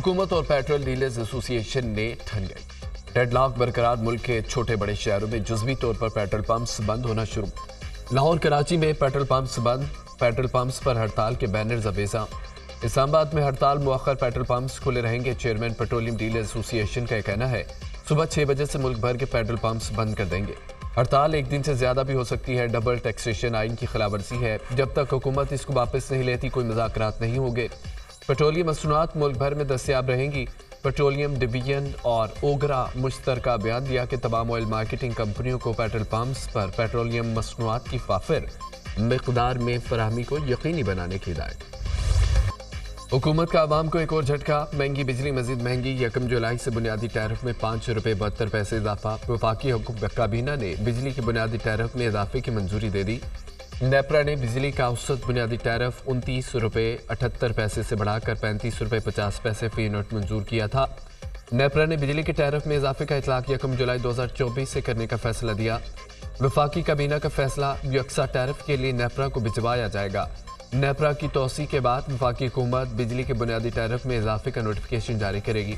हुकूमत और petrol dealers association ने ठन गई। डेडलॉक बरकरार, मुल्क के छोटे बड़े शहरों में जुज़वी तौर पर पेट्रोल पंप्स बंद होना शुरू। लाहौर, कराची में पेट्रोल पंप्स बंद, पेट्रोल पंप्स पर हड़ताल के बैनर्स अवेजा। इस्लामाबाद में हड़ताल मुअख्खर, पेट्रोल पंप्स खुले रहेंगे। चेयरमैन पेट्रोलियम डीलर्स एसोसिएशन का कहना है सुबह 6 बजे से मुल्क भर के पेट्रोल पंप्स बंद कर देंगे। हड़ताल एक दिन से ज्यादा भी हो सकती है। डबल टैक्सेशन आइन की खिलाफवर्जी है। जब तक हुकूमत इसको वापस नहीं लेती कोई मुज़ाकरात नहीं होंगे। पेट्रोलियम मसनूआत मुल्क भर में दस्तयाब रहेंगी। पेट्रोलियम डिवीजन और ओगरा मुश्तरका बयान दिया कि तमाम ऑयल मार्केटिंग कंपनियों को पेट्रोल पंप्स पर पेट्रोलियम मसनूआत की वाफिर मिकदार में फराहमी को यकीनी बनाने की हिदायत। हुकूमत का आवाम को एक और झटका, महंगी बिजली मजीद महंगी। 1 जुलाई से बुनियादी टैरिफ में 5 रुपये 72 पैसे इजाफा। वफाकी काबीना ने बिजली के बुनियादी टैरिफ में इजाफे की मंजूरी दे दी। नेपरा ने बिजली का औसत बुनियादी टैरिफ 29 रुपये 78 पैसे से बढ़ाकर 35 रुपये 50 पैसे फी यूनिट मंजूर किया था। नेपरा ने बिजली के टैरिफ में इजाफे का इतलाक 1 जुलाई 2024 से करने का फैसला दिया। वफाकी काबीना का फैसला, यकसा टैरिफ के लिए नेपरा को भिजवाया जाएगा। नेपरा की तोसी के बाद वफाकी हुकूमत बिजली के बुनियादी टैरिफ में इजाफे का नोटिफिकेशन जारी करेगी।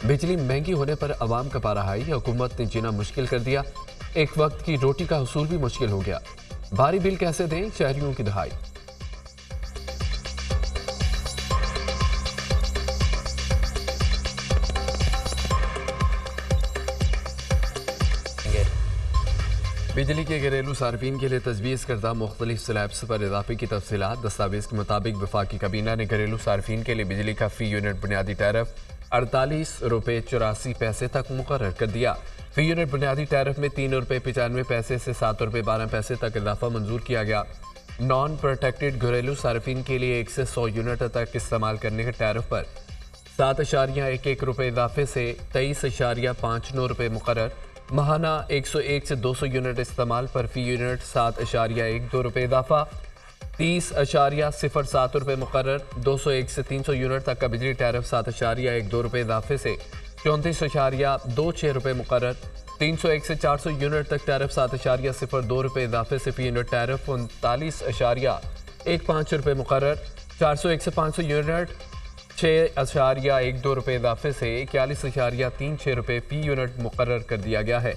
बिजली महंगी होने पर अवाम का पारा हाई, हुकूमत ने जीना मुश्किल कर दिया। एक वक्त की रोटी का हुसूल भी मुश्किल हो गया। भारी बिल कैसे दें, शहरियों की दहाई। बिजली के घरेलू सार्फिन के लिए तजवीज़ करदा मुख्तलिफ स्लैब्स पर इजाफे की तफसीलात। दस्तावेज़ के मुताबिक वफाकी काबीना ने घरेलू सार्फिन के लिए बिजली का फी यूनिट बुनियादी टैरिफ 48 रुपये 84 पैसे तक मुकर्रर कर दिया। फी यूनिट बुनियादी टैरिफ में 3 रुपये 95 पैसे से 7 रुपये 12 पैसे तक इजाफा मंजूर किया गया। नॉन प्रोटेक्टेड घरेलू सार्फिन के लिए 1 से 100 यूनिट तक इस्तेमाल करने के टैरिफ पर 7.11 रुपये इजाफे से 23.59 रुपये मुकर्रर। महाना 101 से 200 यूनिट इस्तेमाल पर फी यूनिट 7.12 रुपये इजाफा 30.07 रुपये मुकर्रर। 201 से 300 यूनिट तक का बिजली टैरिफ 7.12 रुपये इजाफे से 34.26 रुपये मुकर्रर। 301 से 400 यूनिट तक टैरिफ 7.02 रुपये इजाफे से फी यूनिट टैरिफ 39.15 रुपये मुकर्रर। 401 से 500 यूनिट 6.12 रुपये इजाफे से 41.36 रुपये फी यूनिट मुकर्रर कर दिया गया है।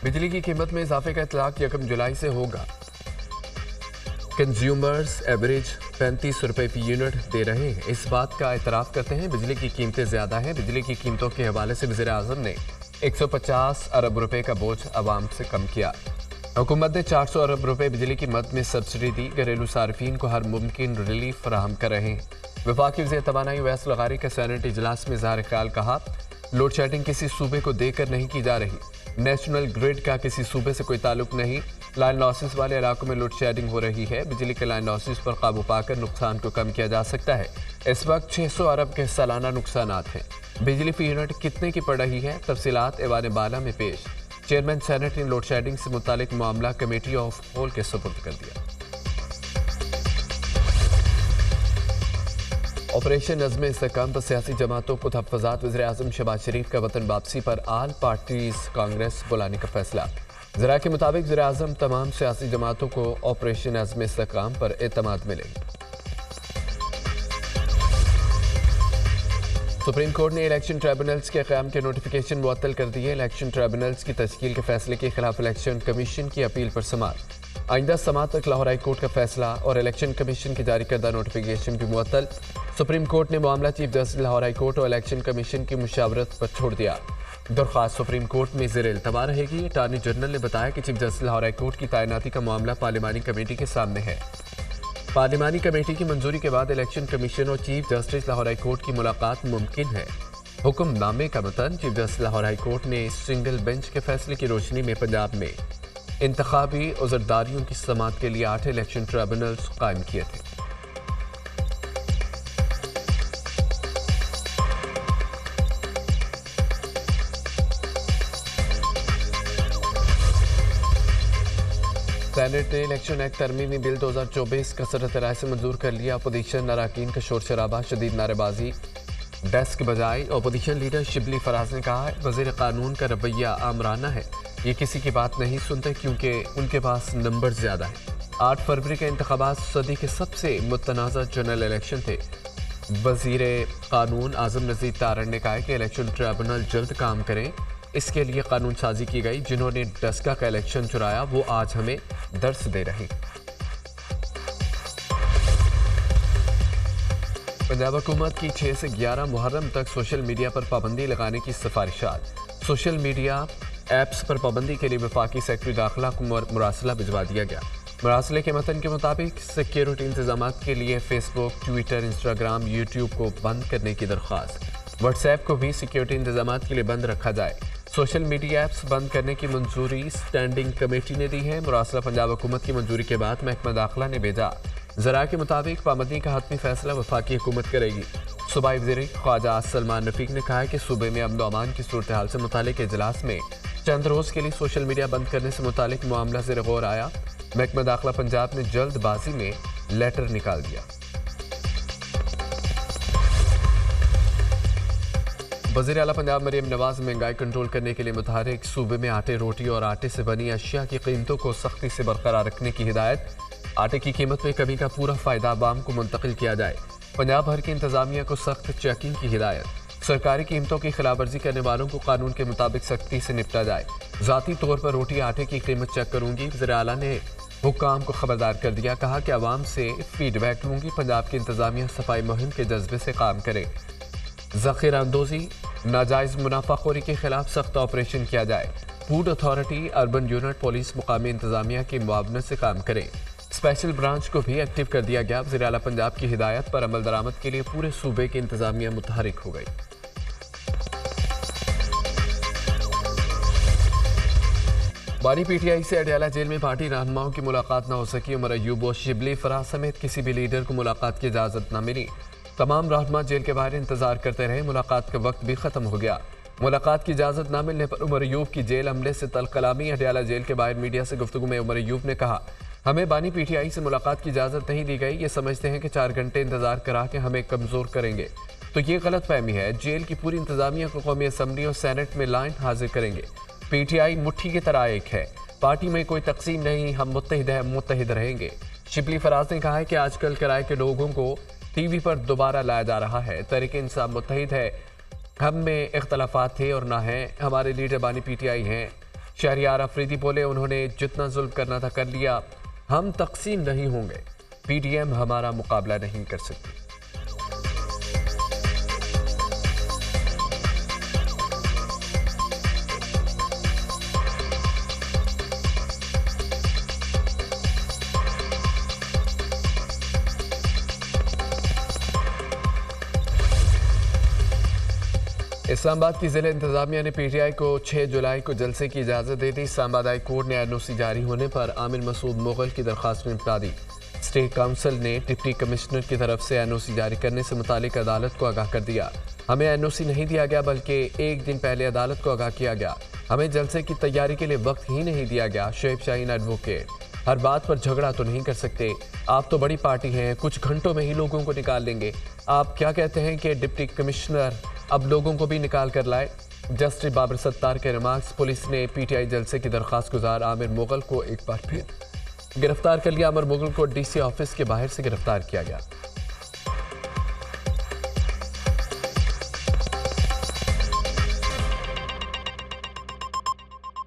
बिजली की कीमत में इजाफे का इतलाक 1 जुलाई से होगा। कंज्यूमर्स एवरेज 35 रुपये फी यूनिट दे रहे हैं। इस बात का एतराफ़ करते हैं बिजली की कीमतें ज़्यादा हैं। बिजली की कीमतों के हवाले से वज़ीर आज़म ने 150 अरब रुपये का बोझ आवाम से कम किया। हुकूमत ने 400 अरब रुपये बिजली की मद में सब्सिडी दी। घरेलू सार्फिन को हर मुमकिन रिलीफ फराहम कर रहे हैं। वफाकी वज़ीर तवानाई अवैस लगारी का सेनेट इजलास में इज़हार ख्याल, कहा लोड शेडिंग किसी सूबे को देकर नहीं की जा रही। नेशनल ग्रिड का किसी सूबे से कोई ताल्लुक नहीं। लाइन लॉसेस वाले इलाकों में लोड शेडिंग हो रही है। बिजली के लाइन लॉसेस पर काबू पाकर नुकसान को कम किया जा सकता है। इस वक्त 600 अरब के सालाना नुकसानात हैं। बिजली फी यूनिट कितने की पड़ रही है, तफसीलात ऐवान बाला में पेश। चेयरमैन सेनेट ने लोड शेडिंग से मुतालिक मामला कमेटी ऑफ होल के सुपुर्द कर दिया। ऑपरेशन नज़्म इस्तेहकाम पर सियासी जमातों को तहफ़्फ़ुज़ात। वज़ीर आज़म शहबाज शरीफ का वतन वापसी पर आल पार्टीज कांग्रेस बुलाने का फैसला। ज़रा के मुताबिक वज़ीर आज़म तमाम सियासी जमातों को ऑपरेशन नज़्म इस्तेहकाम पर एतमाद मिले। सुप्रीम कोर्ट ने इलेक्शन ट्राइब्यूनल्स के क़याम के नोटिफिकेशन मुअत्तल कर दिए। इलेक्शन ट्राइब्यूनल्स की तश्कील के फैसले के खिलाफ इलेक्शन कमीशन की अपील पर समाअत। आइंदा समाअत तक लाहौर हाई कोर्ट का फैसला और इलेक्शन कमीशन की जारी करदा नोटिफिकेशन भी मुअत्तल। सुप्रीम कोर्ट ने मामला chief justice Lahore high court और इलेक्शन कमीशन की मुशावरत पर छोड़ दिया। दरख्वास्त सुप्रीम कोर्ट में ज़ेर इल्तवा रहेगी। अटॉर्नी जनरल ने बताया कि chief justice Lahore high court की तैनाती का मामला पार्लिमानी कमेटी के सामने है। पार्लिमानी कमेटी की मंजूरी के बाद इलेक्शन कमीशन और chief justice Lahore high court की मुलाकात मुमकिन है। हुक्मनामे का मतन, chief justice Lahore high court ने सिंगल बेंच के फैसले की रोशनी में पंजाब में इंतखाबी उज़रदारियों की समाअत के लिए 8 इलेक्शन ट्राइब्यूनल्स कायम किए थे। सेनेट ने इलेक्शन एक्ट तरमीमी बिल 2024 कसरत राय से मंजूर कर लिया। अपोजिशन अरकान का शोर शराबा, शदीद नारेबाजी, डेस्क बजाई। अपोजिशन लीडर शिबली फराज ने कहा वज़ीर कानून का रवैया आमराना है। ये किसी की बात नहीं सुनते क्योंकि उनके पास नंबर ज़्यादा है। 8 फरवरी के इंतखाबात सदी के सबसे मुतनाज़ा जनरल इलेक्शन थे। वजीर कानून आजम नज़ीर तारण ने कहा है कि इलेक्शन ट्रिब्यूनल जल्द काम करें, इसके लिए कानून साजी की गई। जिन्होंने डस्का का इलेक्शन चुराया वो आज हमें दर्स दे रहे। पंजाब हुकूमत की 6 से 11 मुहर्रम तक सोशल मीडिया पर पाबंदी लगाने की सिफारिशात। सोशल मीडिया ऐप्स पर पाबंदी के लिए वफाकी सेक्रेटरी दाखिला को मुरासला भिजवा दिया गया। मुरासले के मतन के मुताबिक सिक्योरिटी इंतजाम के लिए फेसबुक, ट्विटर, इंस्टाग्राम, यूट्यूब को बंद करने की दरख्वास्त। व्हाट्सएप को भी सिक्योरिटी इंतजाम के लिए बंद रखा जाए। सोशल मीडिया ऐप्स बंद करने की मंजूरी स्टैंडिंग कमेटी ने दी है। मुरासला पंजाब हुकूमत की मंजूरी के बाद महकमा दाखिला ने भेजा। जरा के मुताबिक पाबंदी का हतमी फैसला वफाकी हुकूमत करेगी। सूबाई वज़ीर ख्वाजा सलमान रफीक ने कहा है कि सूबे में अमन अमान की सूरत हाल से मुतालिक इजलास में चंद रोज़ के लिए सोशल मीडिया बंद करने से मुतालिक मामला ज़ेर गौर आया। महकमा दाखिला पंजाब ने जल्दबाजी में लेटर निकाल दिया। वज़ीर आला पंजाब मरियम नवाज महंगाई कंट्रोल करने के लिए मुतहरिक। सूबे में आटे, रोटी और आटे से बनी अशिया की कीमतों को सख्ती से बरकरार रखने की हिदायत। आटे की कीमत में कमी का पूरा फायदा आवाम को मुंतकिल किया जाए। पंजाब भर की इंतजामिया को सख्त चेकिंग की हिदायत। सरकारी कीमतों की खिलाफवर्जी करने वालों को कानून के मुताबिक सख्ती से निपटा जाए। ज़ाती तौर पर रोटी आटे की कीमत चेक करूंगी। वज़ीर आला ने हुक्काम को खबरदार कर दिया। कहा कि आवाम से फीडबैक लूंगी। पंजाब की इंतजामिया सफाई मुहिम के जज्बे से काम करे। ज़ख़ीरा अंदोज़ी, नाजायज़ मुनाफाखोरी के खिलाफ सख्त ऑपरेशन किया जाए। Food authority, urban unit, police, मुकामी इंतजामिया की मुआवनत से काम करे। स्पेशल ब्रांच को भी एक्टिव कर दिया गया। वज़ीर आला पंजाब की हिदायत पर अमल दरामद के लिए पूरे सूबे की इंतजामिया मुतहरिक हो गई। बानी पीटीआई से अडयाला जेल में पार्टी रहनुमाओं की मुलाकात न हो सकी। उमर अयूब और शिबली फराज समेत किसी भी लीडर को मुलाकात की इजाज़त न मिली। तमाम रहनुमा जेल के बाहर इंतजार करते रहे। मुलाकात का वक्त भी ख़त्म हो गया। मुलाकात की इजाज़त न मिलने पर उमर अयूब की जेल हमले से तल्ख कलामी। अडयाला जेल के बाहर मीडिया से गुफ्तगू में उमर अयूब ने कहा, हमें बानी पीटीआई से मुलाकात की इजाज़त नहीं दी गई। ये समझते हैं कि 4 घंटे इंतजार करा के हमें कमज़ोर करेंगे, तो ये गलत फहमी है। जेल की पूरी इंतजामिया को कौमी असम्बली और सेनेट में लाइन हाजिर करेंगे। पीटीआई मुट्ठी की तरह एक है, पार्टी में कोई तकसीम नहीं, हम मुत्तहिद हैं, मुत्तहिद रहेंगे। शिबली फराज ने कहा है कि आजकल किराए के लोगों को टीवी पर दोबारा लाया जा रहा है। तहरीक-ए-इंसाफ मुत्तहिद है, हम में इख्तलाफात थे और ना हैं। हमारे लीडर बानी पीटीआई हैं। शहरियार अफरीदी बोले, उन्होंने जितना जुल्म करना था कर लिया, हम तकसीम नहीं होंगे। पीडीएम हमारा मुकाबला नहीं कर सकती। इस्लामाबाद की जिला इंतजामिया ने पीटीआई को 6 जुलाई को जलसे की इजाज़त दे दी। इस्लामाबाद हाई कोर्ट ने एनओसी जारी होने पर आमिर मसूद मुगल की दरख्वास्त निपटा दी। स्टेट काउंसिल ने डिप्टी कमिश्नर की तरफ से एनओसी जारी करने से मुतालिक अदालत को आगाह कर दिया। हमें एनओसी नहीं दिया गया, बल्कि एक दिन पहले अदालत को आगाह किया गया। हमें जलसे की तैयारी के लिए वक्त ही नहीं दिया गया। शोएब शाहीन एडवोकेट, हर बात पर झगड़ा तो नहीं कर सकते। आप तो बड़ी पार्टी हैं, कुछ घंटों में ही लोगों को निकाल लेंगे। आप क्या कहते हैं कि डिप्टी कमिश्नर अब लोगों को भी निकाल कर लाए? जस्टिस बाबर सत्तार के रिमार्क्स। पुलिस ने पीटीआई जलसे की दरख्वास्त गुजार आमिर मुगल को एक बार फिर गिरफ्तार कर लिया। आमिर मुगल को डीसी ऑफिस के बाहर से गिरफ्तार किया गया।